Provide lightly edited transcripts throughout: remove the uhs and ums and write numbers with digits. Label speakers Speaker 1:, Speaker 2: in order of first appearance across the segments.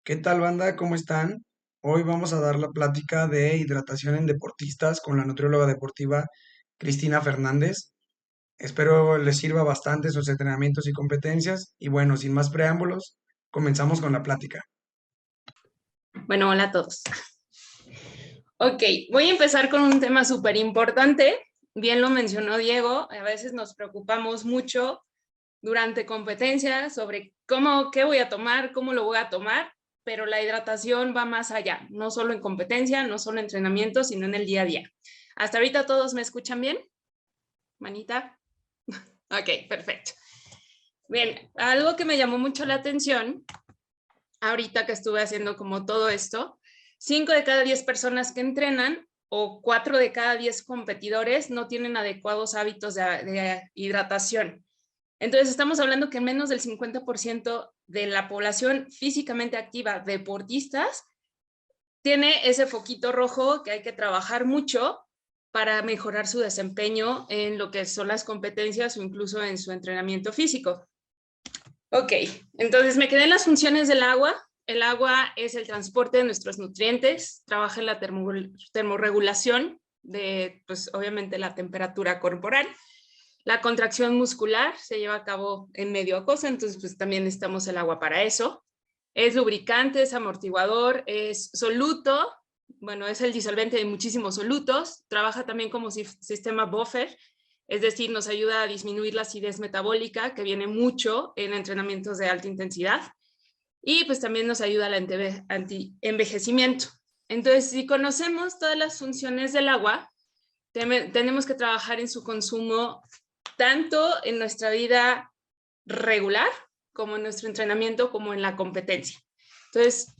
Speaker 1: ¿Qué tal, banda? ¿Cómo están? Hoy vamos a dar la plática de hidratación en deportistas con la nutrióloga deportiva Cristina Fernández. Espero les sirva bastante sus entrenamientos y competencias. Y bueno, sin más preámbulos, comenzamos con la plática.
Speaker 2: Bueno, hola a todos. Ok, voy a empezar con un tema súper importante. Bien lo mencionó Diego, a veces nos preocupamos mucho durante competencias sobre qué voy a tomar, cómo lo voy a tomar, pero la hidratación va más allá, no solo en competencia, no solo en entrenamiento, sino en el día a día. ¿Hasta ahorita todos me escuchan bien? Manita. Ok, perfecto. Bien, algo que me llamó mucho la atención ahorita que estuve haciendo como todo esto, 5 de cada 10 personas que entrenan o 4 de cada 10 competidores no tienen adecuados hábitos de hidratación. Entonces estamos hablando que menos del 50% de la población físicamente activa, deportistas, tiene ese foquito rojo que hay que trabajar mucho para mejorar su desempeño en lo que son las competencias o incluso en su entrenamiento físico. Ok, entonces me quedé en las funciones del agua. El agua es el transporte de nuestros nutrientes, trabaja en la termorregulación de, pues obviamente, la temperatura corporal. La contracción muscular se lleva a cabo en medio acuoso, entonces pues también necesitamos el agua para eso. Es lubricante, es amortiguador, es soluto, bueno, es el disolvente de muchísimos solutos, trabaja también como sistema buffer, es decir, nos ayuda a disminuir la acidez metabólica, que viene mucho en entrenamientos de alta intensidad, y pues también nos ayuda al anti-envejecimiento. Entonces, si conocemos todas las funciones del agua, tenemos que trabajar en su consumo tanto en nuestra vida regular como en nuestro entrenamiento, como en la competencia. Entonces,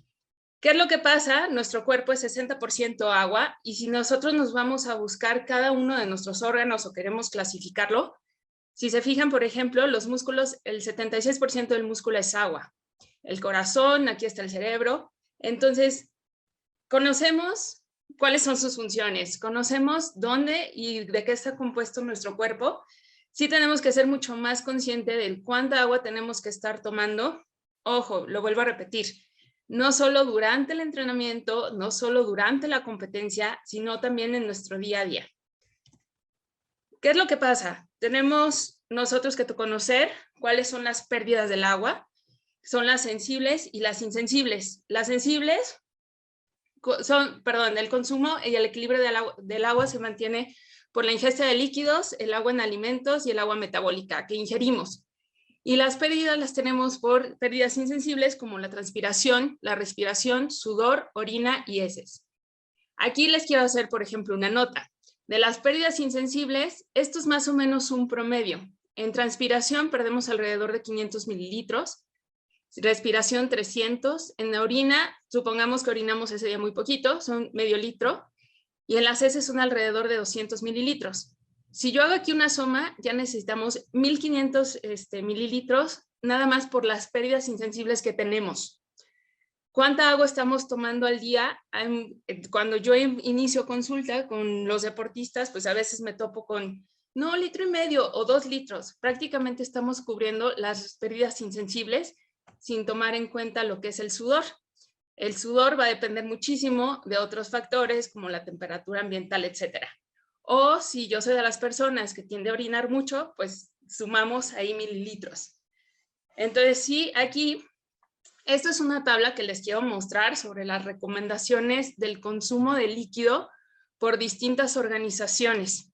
Speaker 2: ¿qué es lo que pasa? Nuestro cuerpo es 60% agua y si nosotros nos vamos a buscar cada uno de nuestros órganos o queremos clasificarlo, si se fijan, por ejemplo, los músculos, el 76% del músculo es agua. El corazón, aquí está el cerebro. Entonces, conocemos cuáles son sus funciones, conocemos dónde y de qué está compuesto nuestro cuerpo. Sí tenemos que ser mucho más consciente de cuánta agua tenemos que estar tomando. Ojo, lo vuelvo a repetir, no solo durante el entrenamiento, no solo durante la competencia, sino también en nuestro día a día. ¿Qué es lo que pasa? Tenemos nosotros que conocer cuáles son las pérdidas del agua, son las sensibles y las insensibles. Las sensibles son, perdón, el consumo y el equilibrio del agua se mantiene por la ingesta de líquidos, el agua en alimentos y el agua metabólica que ingerimos. Y las pérdidas las tenemos por pérdidas insensibles como la transpiración, la respiración, sudor, orina y heces. Aquí les quiero hacer, por ejemplo, una nota. De las pérdidas insensibles, esto es más o menos un promedio. En transpiración perdemos alrededor de 500 mililitros, respiración 300, en la orina, supongamos que orinamos ese día muy poquito, son medio litro, y en las heces son alrededor de 200 mililitros. Si yo hago aquí una suma, ya necesitamos 1500 mililitros, nada más por las pérdidas insensibles que tenemos. ¿Cuánta agua estamos tomando al día? Cuando yo inicio consulta con los deportistas, pues a veces me topo con, no, 1,5 litros o 2 litros. Prácticamente estamos cubriendo las pérdidas insensibles sin tomar en cuenta lo que es el sudor. El sudor va a depender muchísimo de otros factores como la temperatura ambiental, etcétera. O si yo soy de las personas que tiende a orinar mucho, pues sumamos ahí mililitros. Entonces sí, aquí esta es una tabla que les quiero mostrar sobre las recomendaciones del consumo de líquido por distintas organizaciones.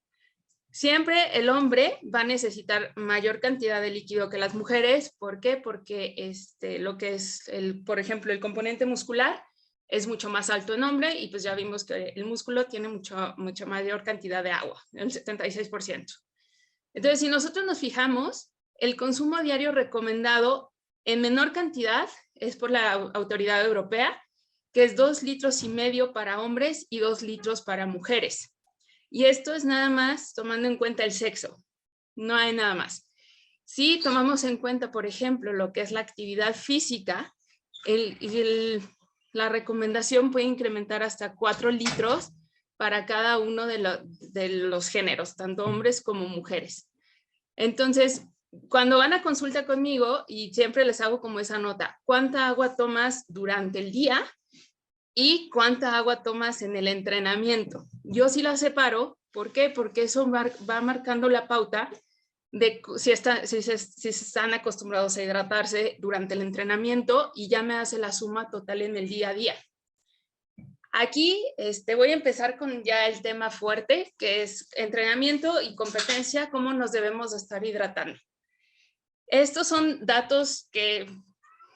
Speaker 2: Siempre el hombre va a necesitar mayor cantidad de líquido que las mujeres. ¿Por qué? Porque lo que es, por ejemplo, el componente muscular es mucho más alto en hombre y pues ya vimos que el músculo tiene mucha mayor cantidad de agua, el 76%. Entonces, si nosotros nos fijamos, el consumo diario recomendado en menor cantidad es por la autoridad europea, que es 2,5 litros para hombres y 2 litros para mujeres. Y esto es nada más tomando en cuenta el sexo, no hay nada más. Si tomamos en cuenta, por ejemplo, lo que es la actividad física, la recomendación puede incrementar hasta 4 litros para cada uno de los géneros, tanto hombres como mujeres. Entonces, cuando van a consulta conmigo, y siempre les hago como esa nota, ¿cuánta agua tomas durante el día y cuánta agua tomas en el entrenamiento? Yo sí la separo. ¿Por qué? Porque eso va marcando la pauta de si se están acostumbrados a hidratarse durante el entrenamiento, y ya me hace la suma total en el día a día. Aquí voy a empezar con ya el tema fuerte, que es entrenamiento y competencia, cómo nos debemos estar hidratando. Estos son datos que,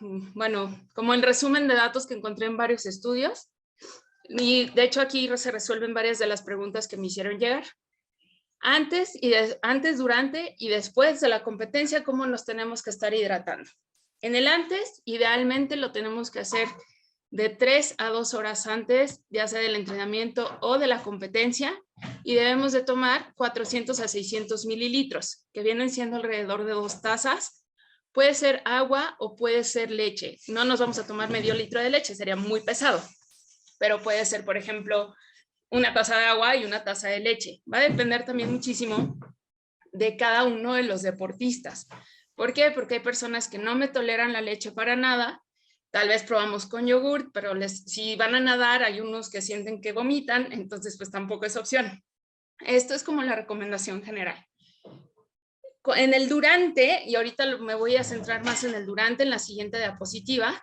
Speaker 2: bueno, como el resumen de datos que encontré en varios estudios, y de hecho aquí se resuelven varias de las preguntas que me hicieron llegar. Antes, durante y después de la competencia, cómo nos tenemos que estar hidratando. En el antes, idealmente lo tenemos que hacer de 3 a 2 horas antes, ya sea del entrenamiento o de la competencia, y debemos de tomar 400 a 600 mililitros, que vienen siendo alrededor de 2 tazas. Puede ser agua o puede ser leche. No nos vamos a tomar medio litro de leche, sería muy pesado, pero puede ser, por ejemplo, una taza de agua y una taza de leche. Va a depender también muchísimo de cada uno de los deportistas. ¿Por qué? Porque hay personas que no me toleran la leche para nada. Tal vez probamos con yogurt, pero si van a nadar, hay unos que sienten que vomitan, entonces pues tampoco es opción. Esto es como la recomendación general. En el durante, y ahorita me voy a centrar más en el durante, en la siguiente diapositiva,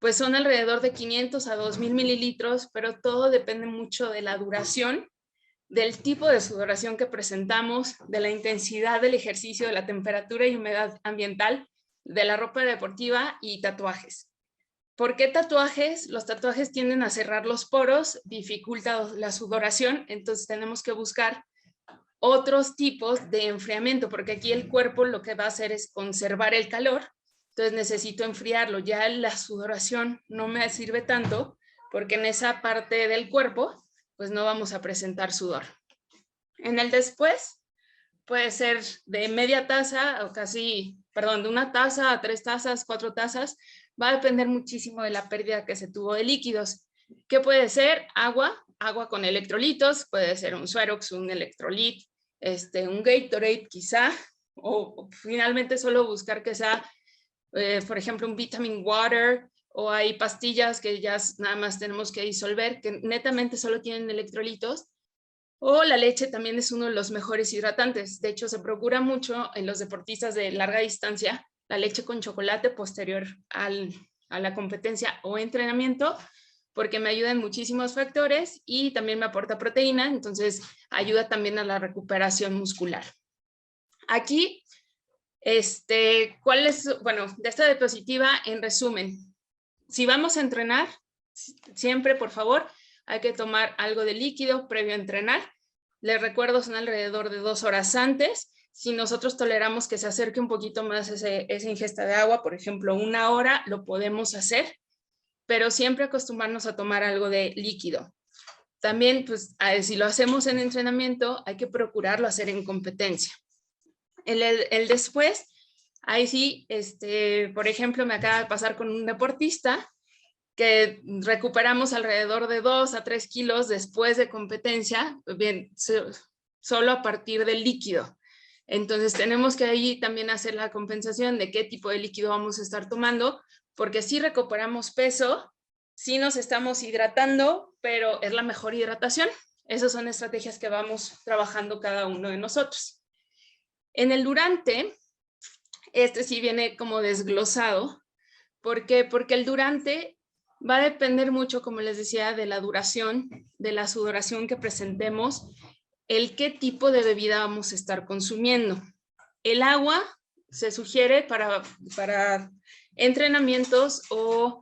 Speaker 2: pues son alrededor de 500 a 2000 mililitros, pero todo depende mucho de la duración, del tipo de sudoración que presentamos, de la intensidad del ejercicio, de la temperatura y humedad ambiental, de la ropa deportiva y tatuajes. ¿Por qué tatuajes? Los tatuajes tienden a cerrar los poros, dificulta la sudoración, entonces tenemos que buscar otros tipos de enfriamiento, porque aquí el cuerpo lo que va a hacer es conservar el calor, entonces necesito enfriarlo. Ya la sudoración no me sirve tanto, porque en esa parte del cuerpo pues no vamos a presentar sudor. En el después puede ser de media taza o casi, perdón, de una taza a 3 tazas, 4 tazas, va a depender muchísimo de la pérdida que se tuvo de líquidos. ¿Qué puede ser? Agua con electrolitos, puede ser un Suerox, un electrolit, un Gatorade quizá, o finalmente solo buscar que sea, por ejemplo, un vitamin water, o hay pastillas que ya nada más tenemos que disolver, que netamente solo tienen electrolitos, o la leche también es uno de los mejores hidratantes. De hecho, se procura mucho en los deportistas de larga distancia la leche con chocolate posterior a la competencia o entrenamiento, porque me ayuda en muchísimos factores y también me aporta proteína, entonces ayuda también a la recuperación muscular. Aquí, ¿cuál es? Bueno, de esta diapositiva, en resumen, si vamos a entrenar, siempre, por favor, hay que tomar algo de líquido previo a entrenar. Les recuerdo, son alrededor de 2 horas antes. Si nosotros toleramos que se acerque un poquito más esa ingesta de agua, por ejemplo, 1 hora, lo podemos hacer, pero siempre acostumbrarnos a tomar algo de líquido. También, pues, si lo hacemos en entrenamiento, hay que procurarlo hacer en competencia. El después, ahí sí, por ejemplo, me acaba de pasar con un deportista que recuperamos alrededor de 2 a 3 kilos después de competencia, bien, solo a partir del líquido. Entonces tenemos que ahí también hacer la compensación de qué tipo de líquido vamos a estar tomando, porque si recuperamos peso, sí nos estamos hidratando, pero es la mejor hidratación. Esas son estrategias que vamos trabajando cada uno de nosotros. En el durante, sí viene como desglosado. ¿Por qué? Porque el durante va a depender mucho, como les decía, de la duración, de la sudoración que presentemos, el qué tipo de bebida vamos a estar consumiendo. El agua se sugiere para entrenamientos o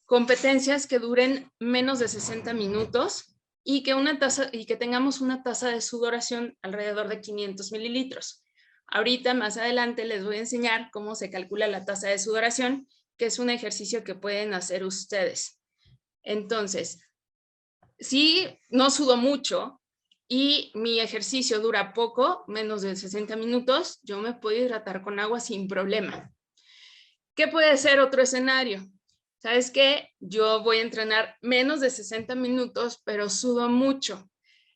Speaker 2: competencias que duren menos de 60 minutos y que tengamos una tasa de sudoración alrededor de 500 mililitros. Ahorita, más adelante, les voy a enseñar cómo se calcula la tasa de sudoración, que es un ejercicio que pueden hacer ustedes. Entonces, si no sudo mucho y mi ejercicio dura poco, menos de 60 minutos, yo me puedo hidratar con agua sin problema. ¿Qué puede ser otro escenario? ¿Sabes qué? Yo voy a entrenar menos de 60 minutos, pero sudo mucho.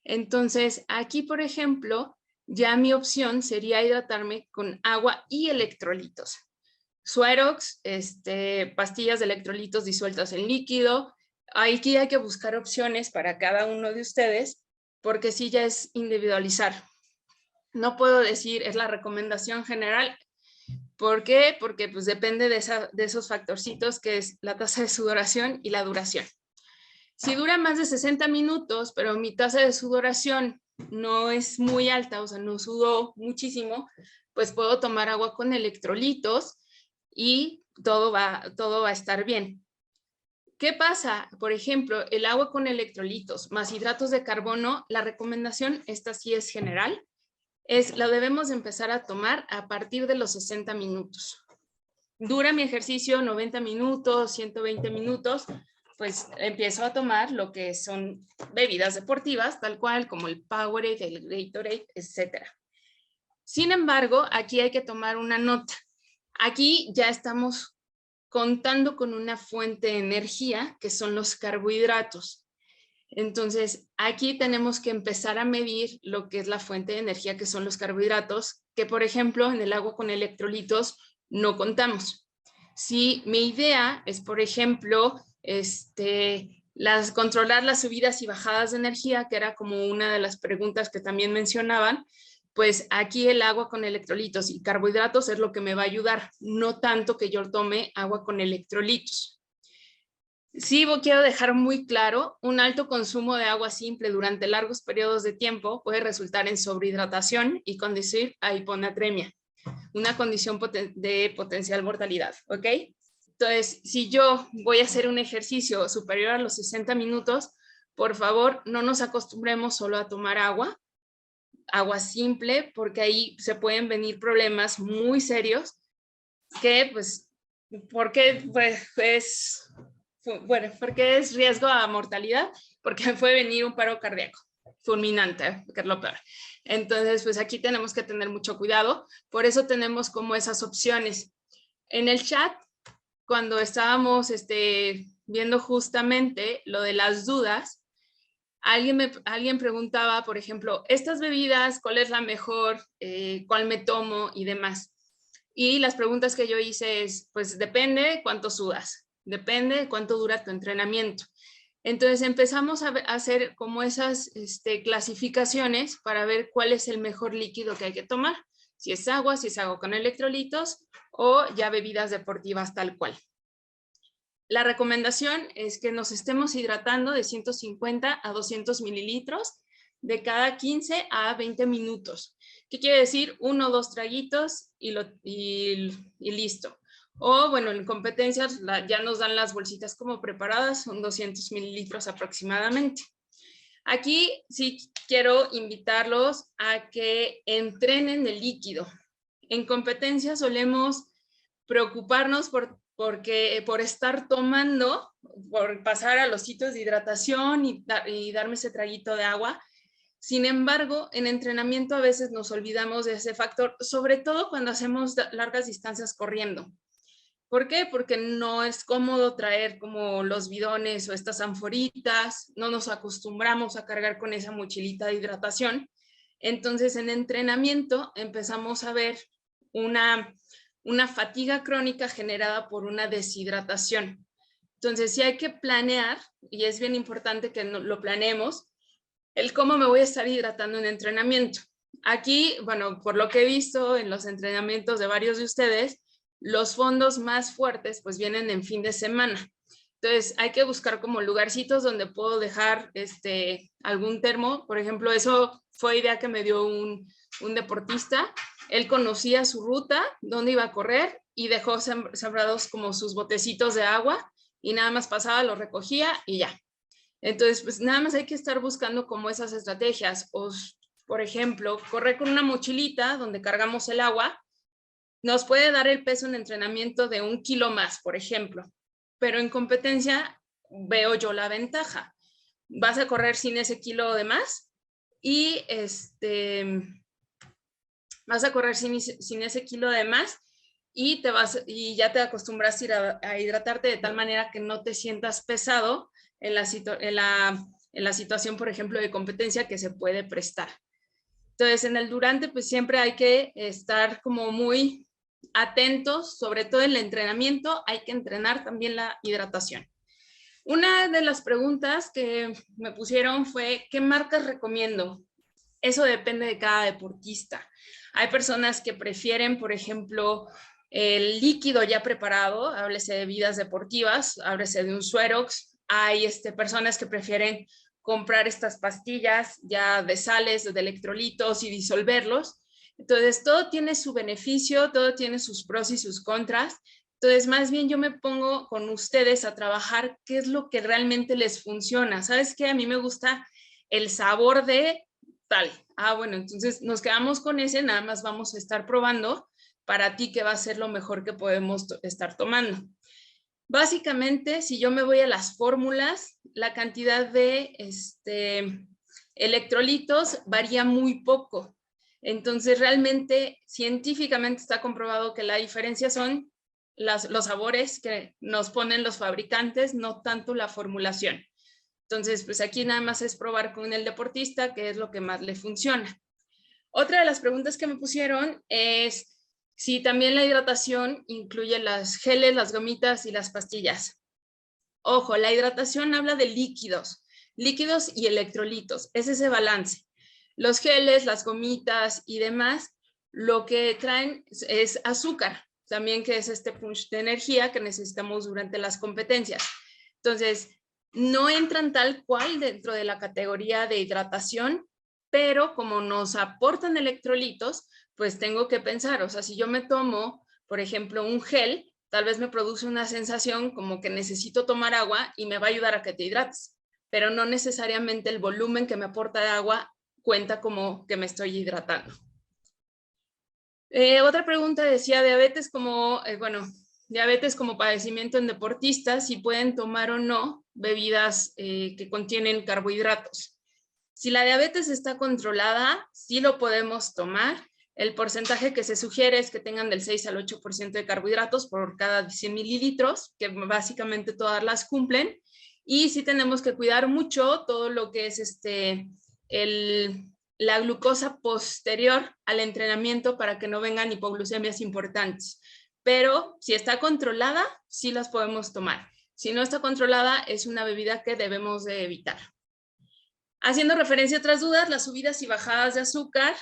Speaker 2: Entonces, aquí, por ejemplo, ya mi opción sería hidratarme con agua y electrolitos. Suerox, pastillas de electrolitos disueltas en líquido. Aquí hay que buscar opciones para cada uno de ustedes, porque sí ya es individualizar. No puedo decir es la recomendación general. ¿Por qué? Porque pues depende de esos factorcitos que es la tasa de sudoración y la duración. Si dura más de 60 minutos, pero mi tasa de sudoración no es muy alta, o sea, no sudo muchísimo, pues puedo tomar agua con electrolitos y todo va a estar bien. ¿Qué pasa? Por ejemplo, el agua con electrolitos más hidratos de carbono, la recomendación, esta sí es general, la debemos empezar a tomar a partir de los 60 minutos. Dura mi ejercicio 90 minutos, 120 minutos, pues empiezo a tomar lo que son bebidas deportivas, tal cual como el Powerade, el Gatorade, etc. Sin embargo, aquí hay que tomar una nota. Aquí ya estamos contando con una fuente de energía que son los carbohidratos. Entonces, aquí tenemos que empezar a medir lo que es la fuente de energía que son los carbohidratos, que por ejemplo en el agua con electrolitos no contamos. Si mi idea es, por ejemplo, controlar las subidas y bajadas de energía, que era como una de las preguntas que también mencionaban, pues aquí el agua con electrolitos y carbohidratos es lo que me va a ayudar, no tanto que yo tome agua con electrolitos. Sí, quiero dejar muy claro, un alto consumo de agua simple durante largos periodos de tiempo puede resultar en sobrehidratación y conducir a hiponatremia, una condición de potencial mortalidad, ¿ok? Entonces, si yo voy a hacer un ejercicio superior a los 60 minutos, por favor, no nos acostumbremos solo a tomar agua simple, porque ahí se pueden venir problemas muy serios que, pues, porque porque es riesgo a mortalidad, porque puede venir un paro cardíaco fulminante, que es lo peor. Entonces, pues aquí tenemos que tener mucho cuidado, por eso tenemos como esas opciones. En el chat, cuando estábamos viendo justamente lo de las dudas, alguien preguntaba, por ejemplo, estas bebidas, ¿cuál es la mejor? ¿Cuál me tomo? Y demás. Y las preguntas que yo hice es, pues depende cuánto sudas, depende cuánto dura tu entrenamiento. Entonces empezamos a hacer como esas clasificaciones para ver cuál es el mejor líquido que hay que tomar, si es agua con electrolitos o ya bebidas deportivas tal cual. La recomendación es que nos estemos hidratando de 150 a 200 mililitros de cada 15 a 20 minutos. ¿Qué quiere decir? 1 o 2 traguitos y listo. O bueno, en competencias ya nos dan las bolsitas como preparadas, son 200 mililitros aproximadamente. Aquí sí quiero invitarlos a que entrenen el líquido. En competencias solemos preocuparnos por estar tomando, por pasar a los sitios de hidratación y darme ese traguito de agua. Sin embargo, en entrenamiento a veces nos olvidamos de ese factor, sobre todo cuando hacemos largas distancias corriendo. ¿Por qué? Porque no es cómodo traer como los bidones o estas anforitas, no nos acostumbramos a cargar con esa mochilita de hidratación. Entonces, en entrenamiento empezamos a ver una fatiga crónica generada por una deshidratación. Entonces, sí hay que planear, y es bien importante que lo planeemos, el cómo me voy a estar hidratando en entrenamiento. Aquí, bueno, por lo que he visto en los entrenamientos de varios de ustedes, los fondos más fuertes pues vienen en fin de semana. Entonces hay que buscar como lugarcitos donde puedo dejar algún termo. Por ejemplo, eso fue idea que me dio un deportista. Él conocía su ruta, dónde iba a correr y dejó sembrados como sus botecitos de agua y nada más pasaba, lo recogía y ya. Entonces, pues nada más hay que estar buscando como esas estrategias. O, por ejemplo, correr con una mochilita donde cargamos el agua nos puede dar el peso en entrenamiento de 1 kilo más, por ejemplo. Pero en competencia veo yo la ventaja. Vas a correr sin ese kilo de más y vas a correr sin ese kilo de más y ya te acostumbras a hidratarte de tal manera que no te sientas pesado en la situación, por ejemplo, de competencia que se puede prestar. Entonces, en el durante, pues siempre hay que estar como muy atentos, sobre todo en el entrenamiento, hay que entrenar también la hidratación. Una de las preguntas que me pusieron fue, ¿qué marcas recomiendo? Eso depende de cada deportista. Hay personas que prefieren, por ejemplo, el líquido ya preparado, háblese de bebidas deportivas, háblese de un Suerox. Hay personas que prefieren comprar estas pastillas ya de sales, de electrolitos y disolverlos. Entonces, todo tiene su beneficio, todo tiene sus pros y sus contras. Entonces, más bien yo me pongo con ustedes a trabajar qué es lo que realmente les funciona. ¿Sabes qué? A mí me gusta el sabor de tal. Ah, bueno, entonces nos quedamos con ese, nada más vamos a estar probando para ti qué va a ser lo mejor que podemos estar tomando. Básicamente, si yo me voy a las fórmulas, la cantidad de electrolitos varía muy poco. Entonces, realmente, científicamente está comprobado que la diferencia son los sabores que nos ponen los fabricantes, no tanto la formulación. Entonces, pues aquí nada más es probar con el deportista qué es lo que más le funciona. Otra de las preguntas que me pusieron es si también la hidratación incluye las geles, las gomitas y las pastillas. Ojo, la hidratación habla de líquidos, líquidos y electrolitos, es ese balance. Los geles, las gomitas y demás, lo que traen es azúcar, también que es este punch de energía que necesitamos durante las competencias. Entonces, no entran tal cual dentro de la categoría de hidratación, pero como nos aportan electrolitos, pues tengo que pensar, o sea, si yo me tomo, por ejemplo, un gel, tal vez me produce una sensación como que necesito tomar agua y me va a ayudar a que te hidrates, pero no necesariamente el volumen que me aporta de agua cuenta como que me estoy hidratando. Otra pregunta decía diabetes diabetes como padecimiento en deportistas, si pueden tomar o no bebidas que contienen carbohidratos. Si la diabetes está controlada, sí lo podemos tomar. El porcentaje que se sugiere es que tengan del 6 al 8% de carbohidratos por cada 100 mililitros, que básicamente todas las cumplen. Y sí tenemos que cuidar mucho todo lo que es la glucosa posterior al entrenamiento para que no vengan hipoglucemias importantes. Pero si está controlada, sí las podemos tomar. Si no está controlada, es una bebida que debemos de evitar. Haciendo referencia a otras dudas, las subidas y bajadas de azúcar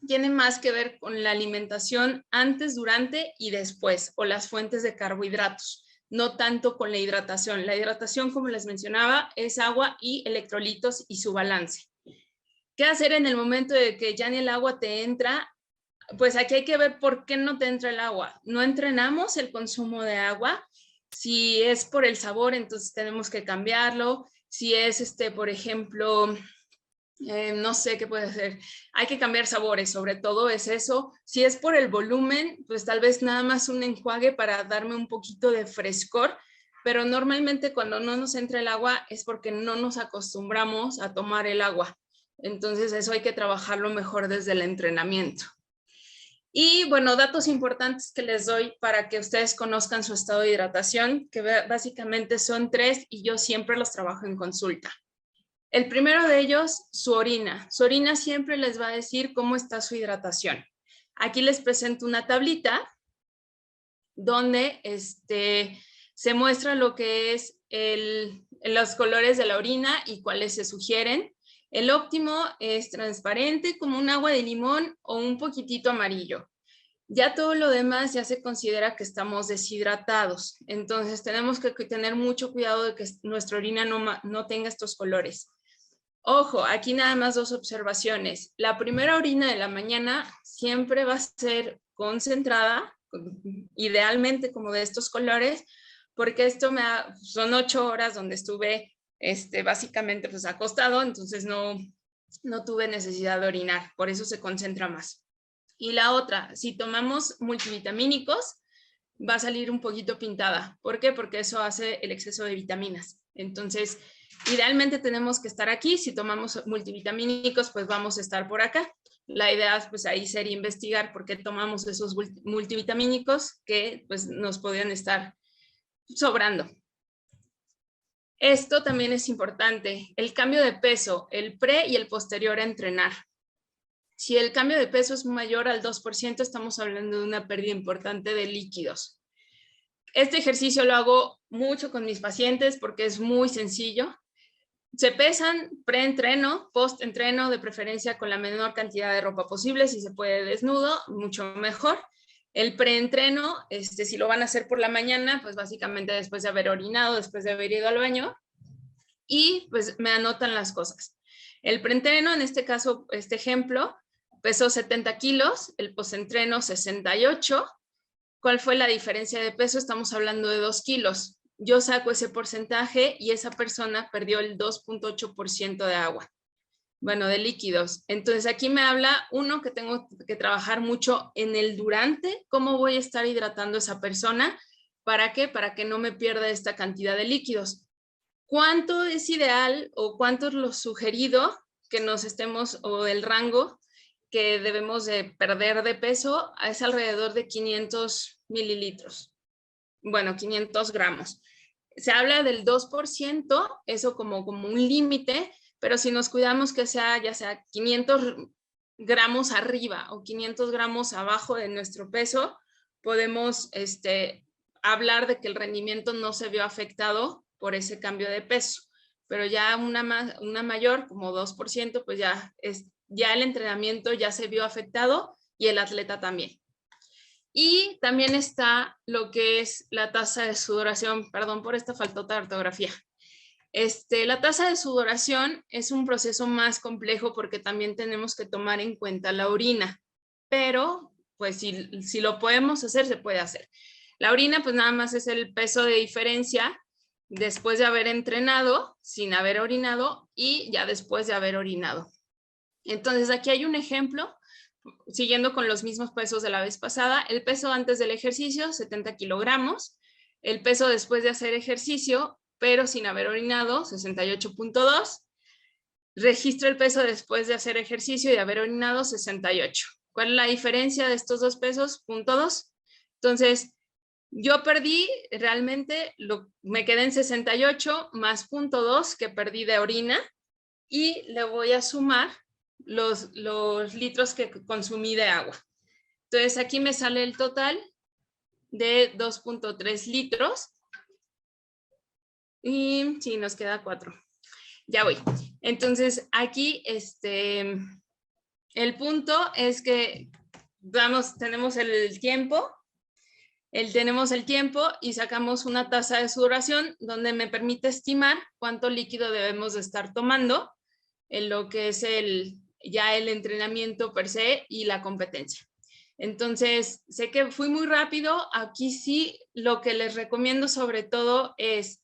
Speaker 2: tienen más que ver con la alimentación antes, durante y después, o las fuentes de carbohidratos, no tanto con la hidratación. La hidratación, como les mencionaba, es agua y electrolitos y su balance. ¿Qué hacer en el momento de que ya ni el agua te entra? Pues aquí hay que ver por qué no te entra el agua. No entrenamos el consumo de agua. Si es por el sabor, entonces tenemos que cambiarlo. Si es, por ejemplo, no sé qué puede ser. Hay que cambiar sabores, sobre todo es eso. Si es por el volumen, pues tal vez nada más un enjuague para darme un poquito de frescor, pero normalmente cuando no nos entra el agua es porque no nos acostumbramos a tomar el agua. Entonces eso hay que trabajarlo mejor desde el entrenamiento. Y bueno, datos importantes que les doy para que ustedes conozcan su estado de hidratación, que básicamente son 3 y yo siempre los trabajo en consulta. El primero de ellos, su orina. Su orina siempre les va a decir cómo está su hidratación. Aquí les presento una tablita donde se muestra lo que es los colores de la orina y cuáles se sugieren. El óptimo es transparente como un agua de limón o un poquitito amarillo. Ya todo lo demás ya se considera que estamos deshidratados. Entonces tenemos que tener mucho cuidado de que nuestra orina no tenga estos colores. Ojo, aquí nada más 2 observaciones. La primera orina de la mañana siempre va a ser concentrada, idealmente como de estos colores, porque son 8 horas donde estuve básicamente pues acostado, entonces no tuve necesidad de orinar, por eso se concentra más. Y la otra, si tomamos multivitamínicos, va a salir un poquito pintada. ¿Por qué? Porque eso hace el exceso de vitaminas. Entonces, idealmente tenemos que estar aquí. Si tomamos multivitamínicos, pues vamos a estar por acá. La idea, pues ahí sería investigar por qué tomamos esos multivitamínicos que pues nos podrían estar sobrando. Esto también es importante, el cambio de peso, el pre y el posterior a entrenar. Si el cambio de peso es mayor al 2%, estamos hablando de una pérdida importante de líquidos. Este ejercicio lo hago mucho con mis pacientes porque es muy sencillo. Se pesan pre-entreno, post-entreno, de preferencia con la menor cantidad de ropa posible, si se puede desnudo, mucho mejor. El preentreno, si lo van a hacer por la mañana, pues básicamente después de haber orinado, después de haber ido al baño, y pues me anotan las cosas. El preentreno, en este caso, este ejemplo, pesó 70 kilos, el postentreno 68. ¿Cuál fue la diferencia de peso? Estamos hablando de 2 kilos. Yo saco ese porcentaje y esa persona perdió el 2.8% de agua, bueno, de líquidos. Entonces aquí me habla, uno, que tengo que trabajar mucho en el durante, cómo voy a estar hidratando a esa persona. ¿Para qué? Para que no me pierda esta cantidad de líquidos. ¿Cuánto es ideal o cuánto es lo sugerido que nos estemos, o el rango que debemos de perder de peso? Es alrededor de 500 mililitros. Bueno, 500 gramos. Se habla del 2%, eso como un límite, pero si nos cuidamos que sea ya sea 500 gramos arriba o 500 gramos abajo de nuestro peso, podemos hablar de que el rendimiento no se vio afectado por ese cambio de peso. Pero ya una mayor, como 2%, pues ya el entrenamiento ya se vio afectado y el atleta también. Y también está lo que es la tasa de sudoración. Perdón por esta faltota de ortografía. La tasa de sudoración es un proceso más complejo porque también tenemos que tomar en cuenta la orina, pero pues si lo podemos hacer, se puede hacer. La orina pues nada más es el peso de diferencia después de haber entrenado, sin haber orinado y ya después de haber orinado. Entonces aquí hay un ejemplo, siguiendo con los mismos pesos de la vez pasada. El peso antes del ejercicio, 70 kilogramos. El peso después de hacer ejercicio, pero sin haber orinado, 68.2. Registro el peso después de hacer ejercicio y de haber orinado, 68. ¿Cuál es la diferencia de estos dos pesos? 0.2. Entonces, yo perdí realmente, me quedé en 68 más 0.2 que perdí de orina y le voy a sumar los litros que consumí de agua. Entonces, aquí me sale el total de 2.3 litros. Y sí, nos queda 4. Ya voy. Entonces, aquí el punto es que tenemos el tiempo y sacamos una tasa de sudoración donde me permite estimar cuánto líquido debemos de estar tomando en lo que es ya el entrenamiento per se y la competencia. Entonces, sé que fui muy rápido. Aquí sí, lo que les recomiendo sobre todo es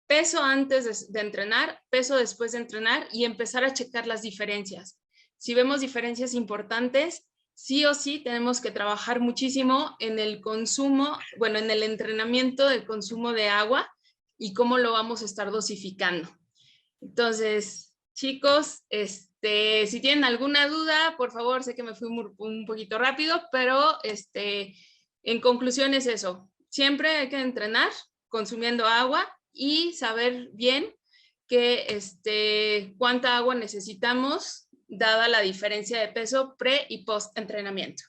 Speaker 2: peso antes de entrenar, peso después de entrenar y empezar a checar las diferencias. Si vemos diferencias importantes, sí o sí tenemos que trabajar muchísimo en el consumo, bueno, en el entrenamiento del consumo de agua y cómo lo vamos a estar dosificando. Entonces, chicos, si tienen alguna duda, por favor, sé que me fui un poquito rápido, pero en conclusión es eso. Siempre hay que entrenar consumiendo agua y saber bien cuánta agua necesitamos dada la diferencia de peso pre y post entrenamiento.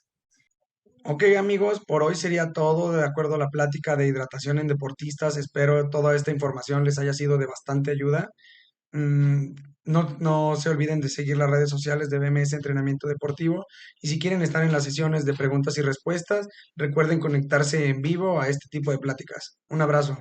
Speaker 1: Ok, amigos, por hoy sería todo de acuerdo a la plática de hidratación en deportistas. Espero toda esta información les haya sido de bastante ayuda. No se olviden de seguir las redes sociales de BMS Entrenamiento Deportivo y si quieren estar en las sesiones de preguntas y respuestas, recuerden conectarse en vivo a este tipo de pláticas. Un abrazo.